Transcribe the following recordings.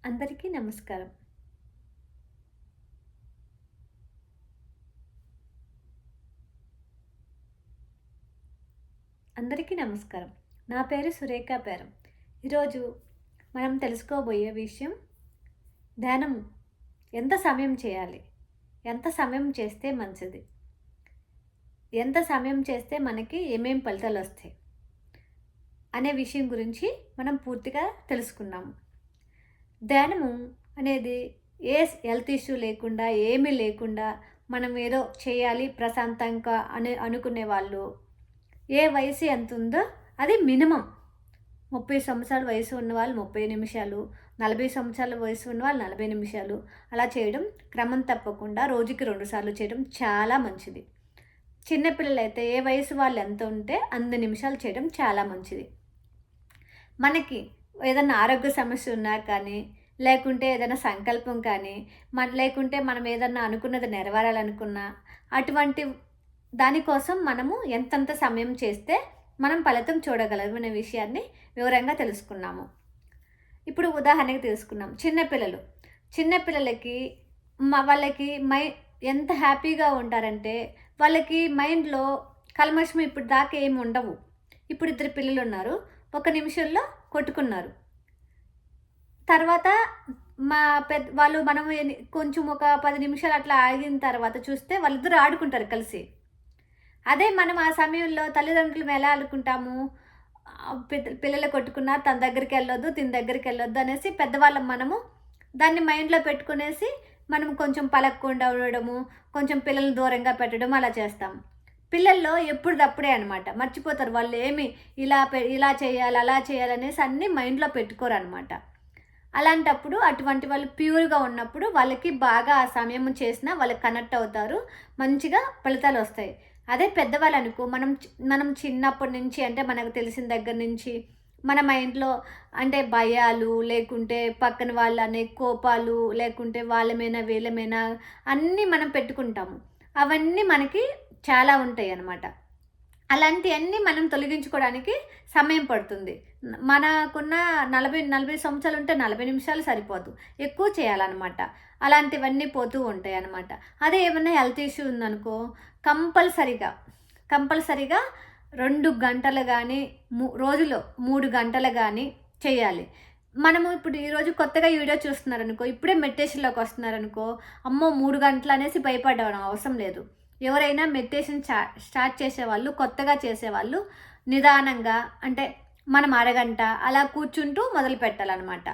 అందరికీ నమస్కారం. అందరికీ నమస్కారం. నా పేరు సురేఖ పేరం. ఈరోజు మనం తెలుసుకోబోయే విషయం ధ్యానం ఎంత సమయం చేయాలి? ఎంత సమయం చేస్తే మంచిది? ఎంత సమయం చేస్తే మనకి ఏమేం ఫలితాలొస్తాయి? అనే విషయం గురించి మనం పూర్తిగా తెలుసుకున్నాము. ధ్యానము అనేది ఏ హెల్త్ ఇష్యూ లేకుండా, ఏమీ లేకుండా మనం ఏదో చేయాలి ప్రశాంతంగా అనుకునే వాళ్ళు ఏ వయసు ఎంతుందో అది మినిమమ్ 30 సంవత్సరాల వయసు ఉన్నవాళ్ళు 30 నిమిషాలు, 40 సంవత్సరాల వయసు ఉన్నవాళ్ళు 40 నిమిషాలు అలా చేయడం క్రమం తప్పకుండా రోజుకి 2 సార్లు చేయడం చాలా మంచిది. చిన్న పిల్లలైతే ఏ వయసు వాళ్ళు ఎంత ఉంటే అన్ని నిమిషాలు చేయడం చాలా మంచిది. మనకి ఏదైనా ఆరోగ్య సమస్య ఉన్నా కానీ, లేకుంటే ఏదైనా సంకల్పం కానీ, లేకుంటే మనం ఏదన్నా అనుకున్నది నెరవేరాలనుకున్నా, అటువంటి దానికోసం మనము ఎంతెంత సమయం చేస్తే మనం ఫలితం చూడగలం అనే విషయాన్ని వివరంగా తెలుసుకున్నాము. ఇప్పుడు ఉదాహరణకి తీసుకున్నాం. చిన్నపిల్లలకి వాళ్ళకి ఎంత హ్యాపీగా ఉంటారంటే వాళ్ళకి మైండ్‌లో కల్మషం ఇప్పుడు దాకా ఏమి ఉండవు. ఇప్పుడు ఇద్దరు పిల్లలున్నారు. ఒక నిమిషంలో కొట్టుకున్నారు. తర్వాత వాళ్ళు మనం కొంచెం ఒక 10 నిమిషాలు అట్లా ఆగిన తర్వాత చూస్తే వాళ్ళిద్దరూ ఆడుకుంటారు కలిసి. అదే మనం ఆ సమయంలో తల్లిదండ్రులం ఎలా అనుకుంటాము? పిల్లలు కొట్టుకున్నా తన దగ్గరికెళ్ళొద్దు, తిన దగ్గరికెళ్ళొద్దు అనేసి పెద్దవాళ్ళం మనము దాన్ని మైండ్‌లో పెట్టుకునేసి మనం కొంచెం పలకకుండా ఉండడము, కొంచెం పిల్లల్ని దూరంగా పెట్టడం అలా చేస్తాం. పిల్లల్లో ఎప్పుడుదప్పుడే అనమాట. మర్చిపోతారు. వాళ్ళు ఏమి ఇలా చేయాలి, అలా చేయాలనేసి అన్నీ మైండ్‌లో పెట్టుకోరనమాట. అలాంటప్పుడు అటువంటి వాళ్ళు ప్యూర్‌గా ఉన్నప్పుడు వాళ్ళకి బాగా ఆ సమయం చేసినా వాళ్ళకి కనెక్ట్ అవుతారు. మంచిగా ఫలితాలొస్తాయి. అదే పెద్దవాళ్ళనుకో మనం చిన్నప్పటి నుంచి అంటే మనకు తెలిసిన దగ్గర నుంచి మన మైండ్‌లో అంటే భయాలు, లేకుంటే పక్కన వాళ్ళనే కోపాలు, లేకుంటే వాళ్ళ మీద వీళ్ళ మీద అన్నీ మనం పెట్టుకుంటాము. అవన్నీ మనకి చాలా ఉంటాయన్నమాట. అలాంటియన్నీ మనం తొలగించుకోవడానికి సమయం పడుతుంది. మనకున్న 40 సంవత్సరాలుంటే 40 నిమిషాలు సరిపోదు. ఎక్కువ చేయాలనమాట. అలాంటివన్నీ పోతూ ఉంటాయనమాట. అదే ఏమన్నా హెల్త్ ఇష్యూ ఉందనుకో కంపల్సరీగా 2 గంటలు గానీ, రోజులో 3 గంటలు గానీ చేయాలి. మనము ఇప్పుడు ఈరోజు కొత్తగా ఈ వీడియో చూస్తున్నారనుకో, ఇప్పుడే మెడిటేషన్‌లోకి వస్తున్నారనుకో, అమ్మో! 3 గంటలనేసి భయపడడం అవసరం లేదు. ఎవరైనా మెడిటేషన్ స్టార్ట్ చేసేవాళ్ళు, కొత్తగా చేసేవాళ్ళు నిదానంగా అంటే మనం అరగంట అలా కూర్చుంటూ మొదలుపెట్టాలనమాట.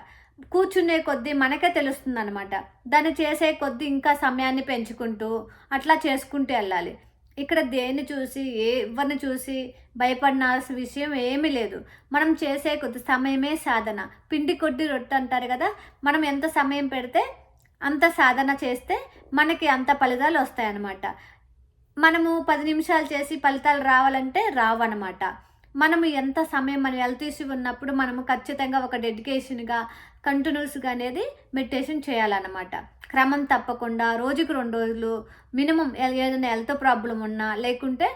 కూర్చునే కొద్దీ మనకే తెలుస్తుందనమాట. దాన్ని చేసే కొద్దీ ఇంకా సమయాన్ని పెంచుకుంటూ అట్లా చేసుకుంటూ ఎళ్ళాలి. ఇక్కడ దేన్ని చూసి ఎవరిని చూసి భయపడాల్సిన విషయం ఏమీ లేదు. మనం చేసే కొద్ది సమయమే సాధన. పిండి కొద్ది రొట్టె అంటారు కదా! మనం ఎంత సమయం పెడితే అంత సాధన చేస్తే మనకి అంత ఫలితాలు వస్తాయన్నమాట. మనము 10 నిమిషాలు చేసి ఫలితాలు రావాలంటే రావనమాట. మనము ఎంత సమయం మన హెల్త్ ఇష్యూ ఉన్నప్పుడు మనము ఖచ్చితంగా ఒక డెడికేషన్‌గా, కంటిన్యూస్‌గా అనేది మెడిటేషన్ చేయాలన్నమాట. క్రమం తప్పకుండా రోజుకి 2 రోజులు మినిమమ్ ఏదైనా హెల్త్ ప్రాబ్లమ్ ఉన్నా, లేకుంటే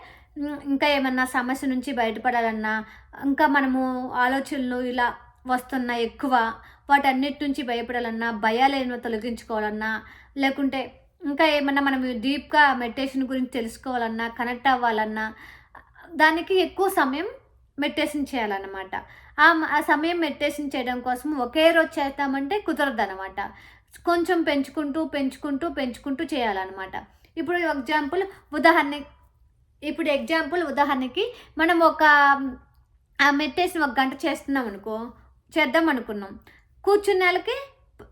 ఇంకా ఏమన్నా సమస్య నుంచి బయటపడాలన్నా, ఇంకా మనము ఆలోచనలు ఇలా వస్తున్నా ఎక్కువ, వాటన్నిటి నుంచి భయపడాలన్నా, భయాలేమో తొలగించుకోవాలన్నా, లేకుంటే ఇంకా ఏమన్నా మనం డీప్‌గా మెడిటేషన్ గురించి తెలుసుకోవాలన్నా, కనెక్ట్ అవ్వాలన్నా, దానికి ఎక్కువ సమయం మెడిటేషన్ చేయాలన్నమాట. ఆ సమయం మెడిటేషన్ చేయడం కోసం ఒకే రోజు చేద్దామంటే కుదరదనమాట. కొంచెం పెంచుకుంటూ చేయాలన్నమాట. ఇప్పుడు ఉదాహరణకి మనం ఆ మెడిటేషన్ 1 గంట చేద్దాం అనుకున్నాం. కూర్చున్నాళ్ళకి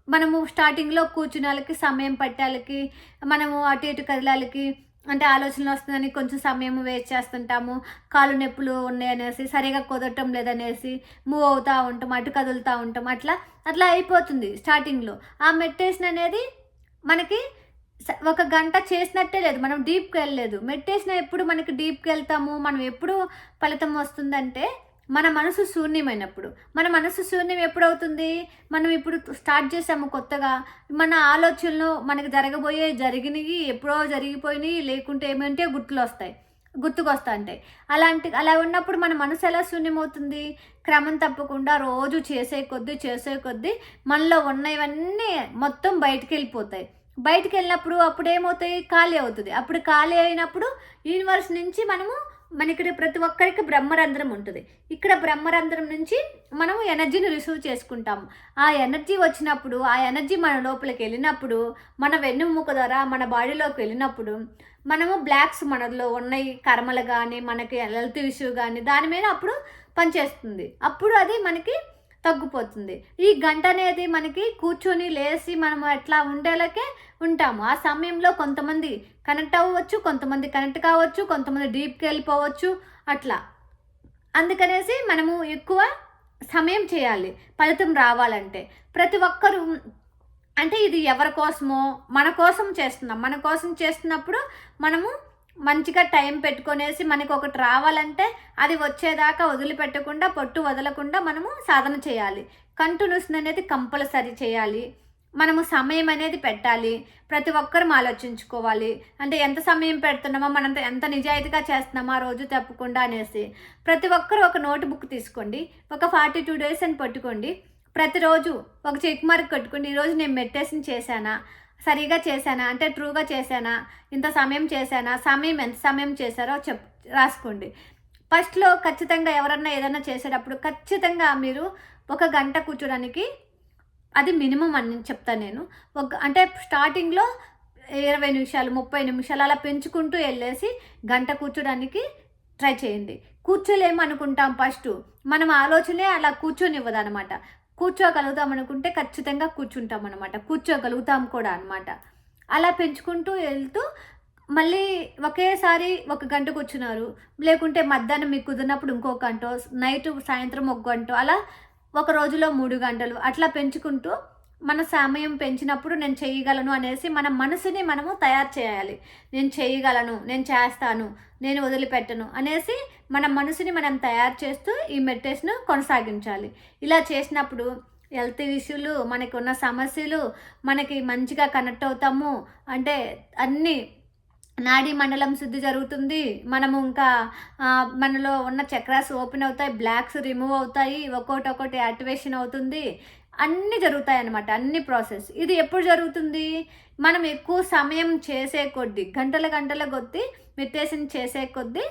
మనము స్టార్టింగ్‌లో కూర్చున్నాళ్ళకి, సమయం పట్టాళ్ళకి, మనము అటు ఇటు కదిలాళ్ళకి అంటే ఆలోచనలు వస్తుందని కొంచెం సమయం వేస్ట్ చేస్తుంటాము. కాళ్ళు నొప్పులు ఉన్నాయనేసి, సరిగ్గా కుదరటం లేదనేసి మూవ్ అవుతా ఉంటాం, అటు కదులుతా ఉంటాం. అట్లా అయిపోతుంది స్టార్టింగ్‌లో. ఆ మెడిటేషన్ అనేది మనకి 1 గంట చేసినట్టే లేదు. మనం డీప్‌కెళ్ళలేదు. మెడిటేషన్ ఎప్పుడు మనకి డీప్‌కెళ్తాము, మనం ఎప్పుడు ఫలితం వస్తుందంటే మన మనసు శూన్యమైనప్పుడు. మన మనసు శూన్యం ఎప్పుడవుతుంది? మనం ఇప్పుడు స్టార్ట్ చేసాము కొత్తగా. మన ఆలోచనలు మనకు జరిగినయి, ఎప్పుడో జరిగిపోయినయి, లేకుంటే ఏమంటే గుర్తులొస్తాయి. గుర్తుకొస్తా ఉంటాయి. అలా ఉన్నప్పుడు మన మనసు ఎలా శూన్యమవుతుంది? క్రమం తప్పకుండా రోజు చేసే కొద్దీ మనలో ఉన్నవన్నీ మొత్తం బయటికెళ్ళిపోతాయి. బయటికెళ్ళినప్పుడు అప్పుడేమవుతాయి? ఖాళీ అవుతది. అప్పుడు ఖాళీ అయినప్పుడు యూనివర్స్ నుంచి మనకి ప్రతి ఒక్కరికి బ్రహ్మరంధ్రం ఉంటది. ఇక్కడ బ్రహ్మరంధ్రం నుంచి మనము ఎనర్జీని రిసీవ్ చేసుకుంటాము. ఆ ఎనర్జీ వచ్చినప్పుడు, ఆ ఎనర్జీ మన లోపలికెళ్ళినప్పుడు, మన వెన్నెముక ద్వారా మన బాడీలోకి వెళ్ళినప్పుడు, మనము బ్లాక్స్ మనలో ఉన్నాయి కర్మలు గానీ, మనకి హెల్త్ ఇష్యూ గానీ దాని మీద అప్పుడు పనిచేస్తుంది. అప్పుడు అది మనకి తగ్గిపోతుంది. ఈ గంట అనేది మనకి కూర్చొని లేసి మనము ఎట్లా ఉండేలాకే ఉంటాము. ఆ సమయంలో కొంతమంది కనెక్ట్ అవ్వచ్చు, కొంతమంది కనెక్ట్ కావచ్చు, కొంతమంది డీప్‌కి వెళ్ళిపోవచ్చు అట్లా. అందుకనేసి మనము ఎక్కువ సమయం చేయాలి ఫలితం రావాలంటే. ప్రతి ఒక్కరు అంటే ఇది ఎవరి కోసమో మన కోసం చేస్తున్నాం. మన కోసం చేస్తున్నప్పుడు మనము మంచిగా టైం పెట్టుకొనేసి మనకి ఒకటి రావాలంటే అది వచ్చేదాకా వదిలిపెట్టకుండా, పట్టు వదలకుండా మనము సాధన చేయాలి. కంటిన్యూస్ అనేది కంపల్సరీ చేయాలి. మనము సమయం అనేది పెట్టాలి. ప్రతి ఒక్కరం ఆలోచించుకోవాలి. అంటే ఎంత సమయం పెడుతున్నామో, మనం ఎంత నిజాయితీగా చేస్తున్నామా రోజు తప్పకుండా అనేసి. ప్రతి ఒక్కరు ఒక నోట్ బుక్ తీసుకోండి. ఒక 42 డేస్ అని పెట్టుకోండి. ప్రతిరోజు ఒక చెక్ మార్క్ కొట్టుకోండి. ఈరోజు నేను మెడిటేషన్ చేశానా? సరిగా చేశానా? అంటే ట్రూగా చేశానా? ఇంత సమయం చేశానా? ఎంత సమయం చేశారో రాసుకోండి. ఫస్ట్‌లో ఖచ్చితంగా ఎవరన్నా ఏదన్నా చేసేటప్పుడు ఖచ్చితంగా మీరు ఒక గంట కూర్చోడానికి అది మినిమమ్ అని చెప్తాను నేను. అంటే స్టార్టింగ్‌లో 20 నిమిషాలు, 30 నిమిషాలు అలా పెంచుకుంటూ వెళ్ళేసి గంట కూర్చోడానికి ట్రై చేయండి. కూర్చోలేమనుకుంటాం ఫస్టు. మనం ఆలోచనే అలా కూర్చొనివ్వదనమాట. కూర్చోగలుగుతాం అనుకుంటే ఖచ్చితంగా కూర్చుంటామనమాట. కూర్చోగలుగుతాం కూడా అనమాట. అలా పెంచుకుంటూ వెళ్తూ మళ్ళీ ఒకేసారి ఒక గంట కూర్చున్నారు. లేకుంటే మధ్యాహ్నం మీకు కుదిరినప్పుడు ఇంకో గంటో, సాయంత్రం ఒక గంటో అలా ఒక రోజులో 3 గంటలు అట్లా పెంచుకుంటూ మన సమయం పెంచినప్పుడు నేను చేయగలను అనేసి మన మనసుని మనము తయారు చేయాలి. నేను చేయగలను, నేను చేస్తాను, నేను వదిలిపెట్టను అనేసి మన మనసుని మనం తయారు చేస్తూ ఈ మెడిటేషన్ కొనసాగించాలి. ఇలా చేసినప్పుడు హెల్త్ ఇష్యూలు, మనకి ఉన్న సమస్యలు, మనకి మంచిగా కనెక్ట్ అవుతాము. అంటే అన్నీ నాడీ మండలం శుద్ధి జరుగుతుంది. మనము ఇంకా మనలో ఉన్న చక్రాస్ ఓపెన్ అవుతాయి, బ్లాక్స్ రిమూవ్ అవుతాయి, ఒక్కోటి యాక్టివేషన్ అవుతుంది. అన్నీ జరుగుతాయన్నమాట. అన్ని ప్రాసెస్. ఇది ఎప్పుడు జరుగుతుంది? మనం ఎక్కువ సమయం చేసే కొద్దీ, గంటల కొద్దీ మెడిటేషన్ చేసే కొద్దీ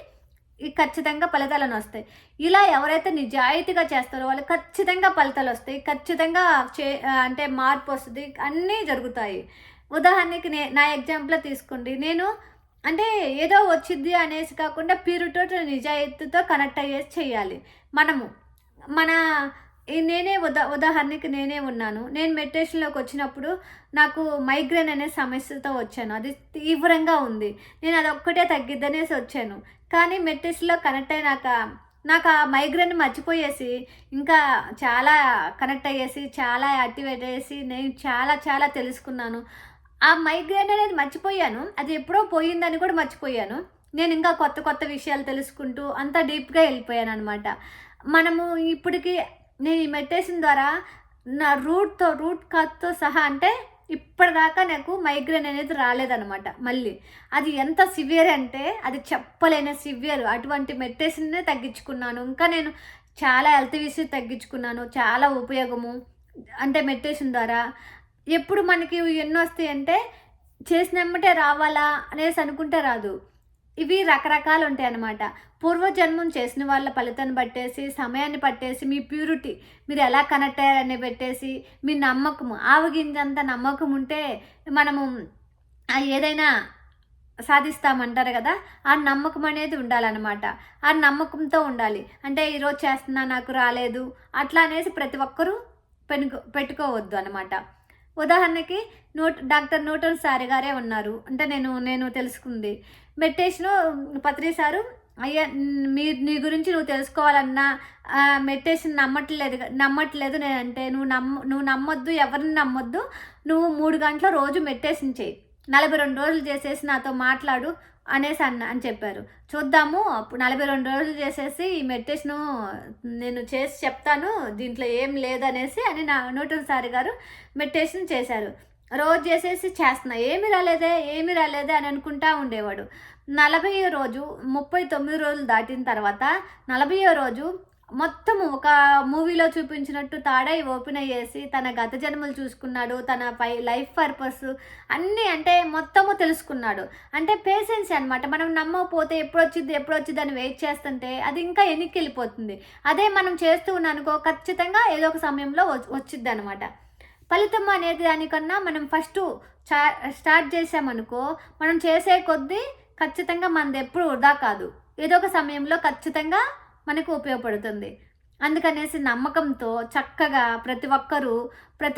ఖచ్చితంగా ఫలితాలను వస్తాయి. ఇలా ఎవరైతే నిజాయితీగా చేస్తారో వాళ్ళు ఖచ్చితంగా ఫలితాలు వస్తాయి. ఖచ్చితంగా అంటే మార్పు వస్తుంది. అన్నీ జరుగుతాయి. ఉదాహరణకి నా ఎగ్జాంపుల్ తీసుకోండి. నేను అంటే ఏదో వచ్చిద్ది అనేసి కాకుండా ప్యూరిటీ నిజాయితీతో కనెక్ట్ అయ్యేసి చేయాలి. మనము మన నేనే ఉదాహరణకి నేనే ఉన్నాను. నేను మెడిటేషన్‌లోకి వచ్చినప్పుడు నాకు మైగ్రేన్ అనే సమస్యతో వచ్చాను. అది తీవ్రంగా ఉంది. నేను అదొక్కటే తగ్గిద్దనేసి వచ్చాను. కానీ మెడిటేషన్‌లో కనెక్ట్ అయినాక నాకు ఆ మైగ్రేన్ మర్చిపోయేసి ఇంకా చాలా కనెక్ట్ అయ్యేసి, చాలా యాక్టివేట్ అయ్యేసి నేను చాలా తెలుసుకున్నాను. ఆ మైగ్రేన్ అనేది మర్చిపోయాను. అది ఎప్పుడో పోయిందని కూడా మర్చిపోయాను. నేను ఇంకా కొత్త విషయాలు తెలుసుకుంటూ అంత డీప్‌గా వెళ్ళిపోయాననమాట. మనము ఇప్పటికి నేను ఈ మెడిటేషన్ ద్వారా నా రూట్ కాజ్‌తో సహా అంటే ఇప్పటిదాకా నాకు మైగ్రేన్ అనేది రాలేదనమాట మళ్ళీ. అది ఎంత సివియర్ అంటే అది చెప్పలేని సివియర్. అటువంటి మెడిటేషన్‌నే తగ్గించుకున్నాను. ఇంకా నేను చాలా హెల్త్ ఇష్యూస్ తగ్గించుకున్నాను. చాలా ఉపయోగము అంటే మెడిటేషన్ ద్వారా. ఎప్పుడు మనకి ఎన్నొస్తాయంటే చేసినెమ్మటే రావాలా అనేసి అనుకుంటే రాదు. ఇవి రకరకాలు ఉంటాయన్నమాట. పూర్వజన్మం చేసిన వాళ్ళ ఫలితాన్ని బట్టేసి, సమయాన్ని పట్టేసి, మీ ప్యూరిటీ మీరు ఎలా కనెక్ట్ అయ్యారని పెట్టేసి, మీ నమ్మకము ఆవగింజంత నమ్మకం ఉంటే మనము ఏదైనా సాధిస్తామంటారు కదా! ఆ నమ్మకం అనేది ఉండాలన్నమాట. ఆ నమ్మకంతో ఉండాలి. అంటే ఈరోజు చేస్తున్నా నాకు రాలేదు అట్లా అనేసి ప్రతి ఒక్కరూ పెట్టుకోవద్దు అనమాట. ఉదాహరణకి డాక్టర్ న్యూటన్ సార్ గారే ఉన్నారు. అంటే నేను తెలుసుకుంది మెడిటేషను పత్రి సారు, అయ్యా నీ గురించి నువ్వు తెలుసుకోవాలన్నా మెడిటేషన్ నమ్మట్లేదు నేనంటే నువ్వు నమ్మొద్దు, ఎవరిని నమ్మొద్దు. నువ్వు 3 గంటల రోజు మెడిటేషన్ చెయ్యి. 42 రోజులు చేసేసి నాతో మాట్లాడు అనేసి అని చెప్పారు. చూద్దాము అప్పుడు 42 రోజులు చేసేసి ఈ మెడిటేషను నేను చేసి చెప్తాను, దీంట్లో ఏం లేదనేసి అని న్యూటన్ సార్ గారు మెడిటేషన్ చేశారు. రోజు చేసేసి చేస్తున్నా ఏమీ రాలేదే అని అనుకుంటా ఉండేవాడు. 40వ రోజు 39 రోజులు దాటిన తర్వాత 40వ రోజు మొత్తము ఒక మూవీలో చూపించినట్టు తాడై ఓపెన్ అయ్యేసి తన గత జన్మలు చూసుకున్నాడు. తన లైఫ్ పర్పస్ అన్నీ అంటే మొత్తము తెలుసుకున్నాడు. అంటే పేషెన్స్ అనమాట. మనం నమ్మకపోతే ఎప్పుడొచ్చిద్ది అని వెయిట్ చేస్తుంటే అది ఇంకా ఎన్నికెళ్ళిపోతుంది. అదే మనం చేస్తూ ఉన్నానుకో ఖచ్చితంగా ఏదో ఒక సమయంలో వచ్చిద్ది అనమాట. ఫలితం అనేది దానికన్నా మనం ఫస్ట్ స్టార్ట్ చేసామనుకో మనం చేసే కొద్దీ ఖచ్చితంగా మనది ఎప్పుడు వృధా కాదు. ఏదో ఒక సమయంలో ఖచ్చితంగా మనకు ఉపయోగపడుతుంది. అందుకనేసి నమ్మకంతో చక్కగా ప్రతి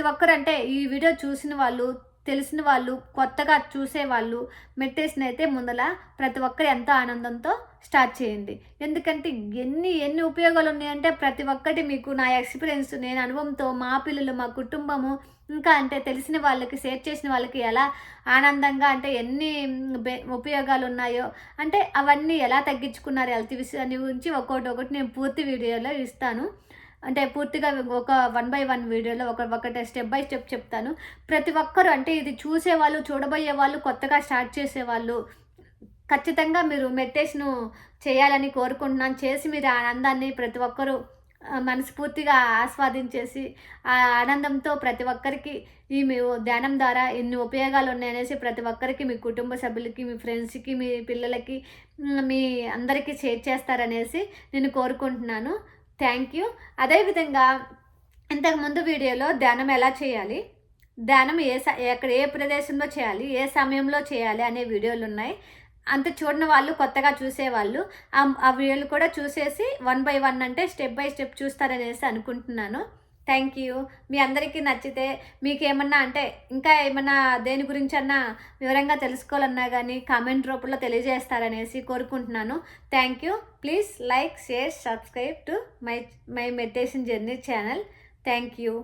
ఒక్కరు అంటే ఈ వీడియో చూసిన వాళ్ళు, తెలిసిన వాళ్ళు, కొత్తగా చూసేవాళ్ళు మెడిటేషన్ అయితే ముందల ప్రతి ఒక్కరు ఎంతో ఆనందంతో స్టార్ట్ చేయండి. ఎందుకంటే ఎన్ని ఉపయోగాలు ఉన్నాయంటే ప్రతి ఒక్కటి మీకు నా ఎక్స్పీరియన్స్, నేను అనుభవంతో మా పిల్లలు, మా కుటుంబము, ఇంకా అంటే తెలిసిన వాళ్ళకి షేర్ చేసిన వాళ్ళకి ఎలా ఆనందంగా అంటే ఎన్ని ఉపయోగాలు ఉన్నాయో అంటే అవన్నీ ఎలా తగ్గించుకున్నారు హెల్త్ విషయాన్ని గురించి ఒక్కొక్కటి నేను పూర్తి వీడియోలో ఇస్తాను. అంటే పూర్తిగా ఒక 1 by 1 వీడియోలో ఒకటి స్టెప్ బై స్టెప్ చెప్తాను. ప్రతి ఒక్కరు అంటే ఇది చూసేవాళ్ళు, చూడబోయే వాళ్ళు, కొత్తగా స్టార్ట్ చేసేవాళ్ళు ఖచ్చితంగా మీరు మెడిటేషను చేయాలని కోరుకుంటున్నాను. చేసి మీరు ఆనందాన్ని ప్రతి ఒక్కరూ మనస్ఫూర్తిగా ఆస్వాదించేసి ఆ ఆనందంతో ప్రతి ఒక్కరికి ఈ మీ ధ్యానం ద్వారా ఎన్ని ఉపయోగాలు ఉన్నాయనేసి ప్రతి ఒక్కరికి, మీ కుటుంబ సభ్యులకి, మీ ఫ్రెండ్స్కి, మీ పిల్లలకి, మీ అందరికీ షేర్ చేస్తారనేసి నేను కోరుకుంటున్నాను. Thank you. అదేవిధంగా ఇంతకుముందు వీడియోలో ధ్యానం ఎలా చేయాలి, ధ్యానం ఎక్కడ ఏ ప్రదేశంలో చేయాలి, ఏ సమయంలో చేయాలి అనే వీడియోలు ఉన్నాయి. అంత చూడని వాళ్ళు, కొత్తగా చూసేవాళ్ళు ఆ వీడియోలు కూడా చూసేసి 1 by 1 అంటే స్టెప్ బై స్టెప్ చూస్తారనేసి అనుకుంటున్నాను. Thank you. మీ అందరికీ నచ్చితే మీకేమన్నా అంటే ఇంకా ఏమన్నా దేని గురించన్నా వివరంగా తెలుసుకోవాలన్నా కానీ కామెంట్ రూపంలో తెలియజేస్తారనేసి కోరుకుంటున్నాను. Thank you. Please like, share, subscribe to my meditation journey channel. Thank you.